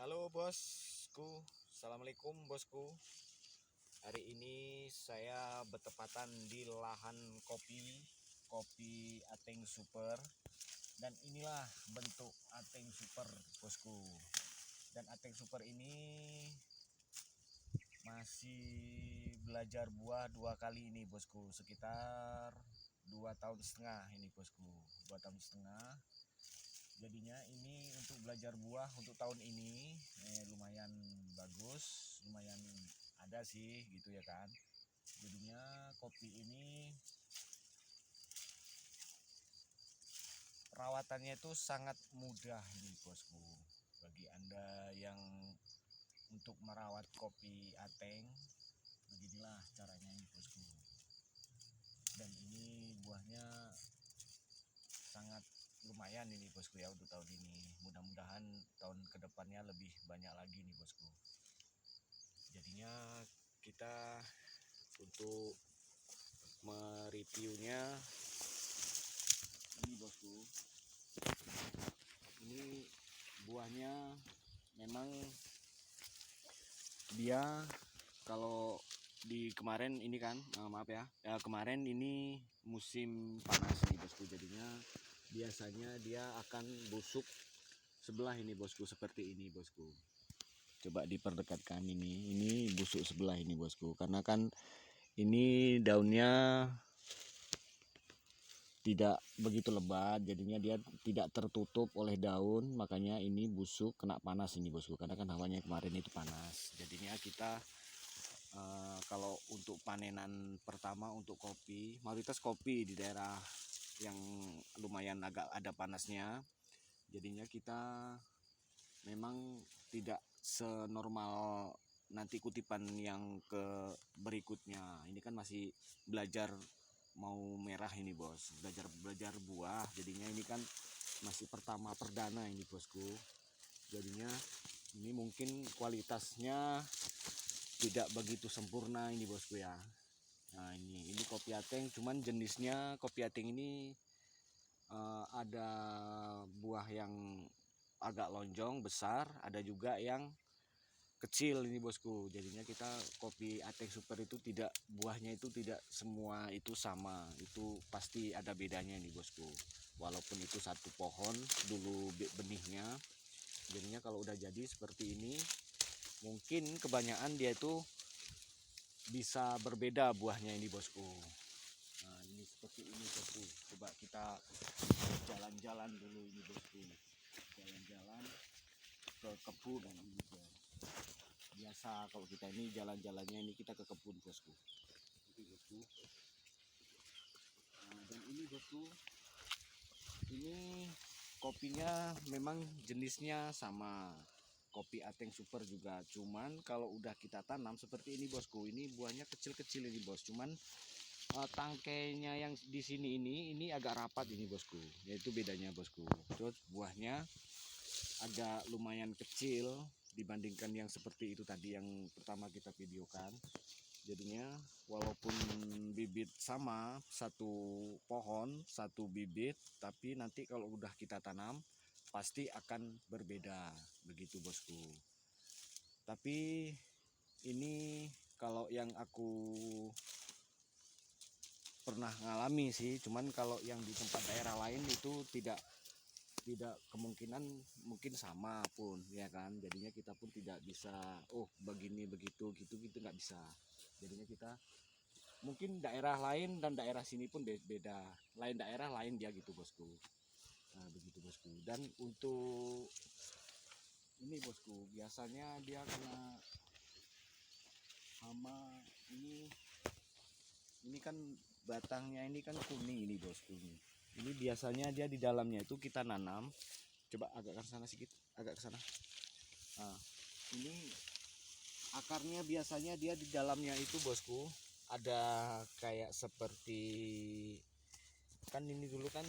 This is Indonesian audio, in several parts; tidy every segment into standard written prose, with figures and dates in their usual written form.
Halo bosku, assalamualaikum bosku. Hari ini saya bertepatan di lahan kopi Ateng Super, dan inilah bentuk Ateng Super bosku. Dan Ateng Super ini masih belajar buah 2 kali ini bosku, sekitar 2 tahun setengah ini bosku, 2 tahun setengah. Jadinya ini untuk belajar buah untuk tahun ini lumayan bagus, lumayan ada sih gitu ya kan. Jadinya kopi ini perawatannya itu sangat mudah ini bosku. Bagi Anda yang untuk merawat kopi Ateng, beginilah caranya ini bosku. Dan ini buahnya sangat lumayan ini bosku ya untuk tahun ini. Mudah-mudahan tahun kedepannya lebih banyak lagi nih bosku. Jadinya kita untuk mereviewnya ini bosku. Ini buahnya memang dia kalau di kemarin ini kan maaf ya, kemarin ini musim panas nih bosku, jadinya biasanya dia akan busuk sebelah ini bosku, seperti ini bosku. Coba diperdekatkan, ini busuk sebelah ini bosku, karena kan ini daunnya tidak begitu lebat, jadinya dia tidak tertutup oleh daun, makanya ini busuk kena panas ini bosku, karena kan hawanya kemarin itu panas. Jadinya kita kalau untuk panenan pertama untuk kopi, mayoritas kopi di daerah yang lumayan agak ada panasnya, jadinya kita memang tidak senormal nanti kutipan yang ke berikutnya. Ini kan masih belajar mau merah ini bos, belajar buah, jadinya ini kan masih pertama perdana ini bosku. Jadinya ini mungkin kualitasnya tidak begitu sempurna ini bosku ya. Nah ini kopi Ateng, cuman jenisnya kopi Ateng ini ada buah yang agak lonjong besar, ada juga yang kecil ini bosku. Jadinya kita kopi Ateng Super itu tidak, buahnya itu tidak semua itu sama, itu pasti ada bedanya nih bosku. Walaupun itu satu pohon dulu benihnya, jadinya kalau udah jadi seperti ini mungkin kebanyakan dia itu bisa berbeda buahnya ini bosku. Nah ini seperti ini bosku. Coba kita jalan-jalan dulu ini bosku, jalan-jalan ke kebun ini bos. Biasa kalau kita ini jalan-jalannya ini kita ke kebun bosku. Ini bosku. Nah, dan ini bosku, ini kopinya memang jenisnya sama, kopi Ateng Super juga, cuman kalau udah kita tanam seperti ini bosku, ini buahnya kecil-kecil ini bos, cuman tangkainya yang di sini ini agak rapat ini bosku, yaitu bedanya bosku. Terus buahnya agak lumayan kecil dibandingkan yang seperti itu tadi yang pertama kita videokan. Jadinya walaupun bibit sama, satu pohon satu bibit, tapi nanti kalau udah kita tanam pasti akan berbeda begitu bosku. Tapi ini kalau yang aku pernah ngalami sih, cuman kalau yang di tempat daerah lain itu tidak kemungkinan mungkin sama pun ya kan. Jadinya kita pun tidak bisa oh begini begitu gitu nggak bisa. Jadinya kita mungkin daerah lain dan daerah sini pun beda, lain daerah lain dia gitu bosku. Nah begitu bosku. Dan untuk ini bosku, biasanya dia kena hama ini kan batangnya ini kan kuning ini bosku. Ini biasanya dia di dalamnya itu kita nanam, coba agak ke sana sedikit, agak ke sana. Nah ini akarnya biasanya dia di dalamnya itu bosku ada kayak seperti, kan ini dulu kan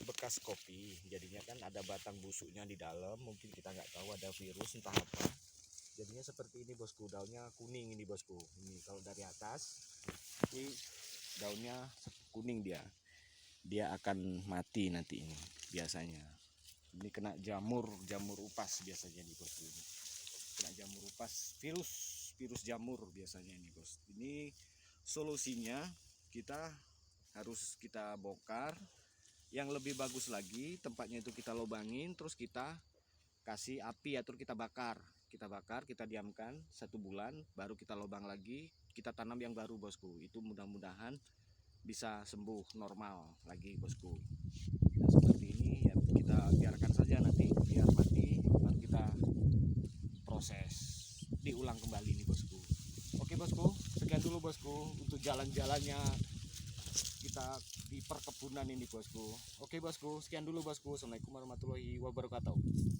bekas kopi, jadinya kan ada batang busuknya di dalam, mungkin kita nggak tahu ada virus entah apa, jadinya seperti ini bosku. Daunnya kuning ini bosku, ini kalau dari atas ini daunnya kuning, dia akan mati nanti ini biasanya. Ini kena jamur upas biasanya di bosku ini. kena jamur upas, virus jamur biasanya ini bos. Ini solusinya kita harus kita bongkar. Yang lebih bagus lagi tempatnya itu kita lubangin, terus kita kasih api ya, terus kita bakar, kita diamkan 1 bulan, baru kita lubang lagi, kita tanam yang baru bosku. Itu mudah-mudahan bisa sembuh normal lagi bosku. Nah, seperti ini ya, kita biarkan saja nanti biar mati, baru kita proses diulang kembali nih bosku. Oke bosku, sekian dulu bosku untuk jalan-jalannya kita di perkebunan ini bosku. Oke bosku, sekian dulu bosku. Assalamualaikum warahmatullahi wabarakatuh.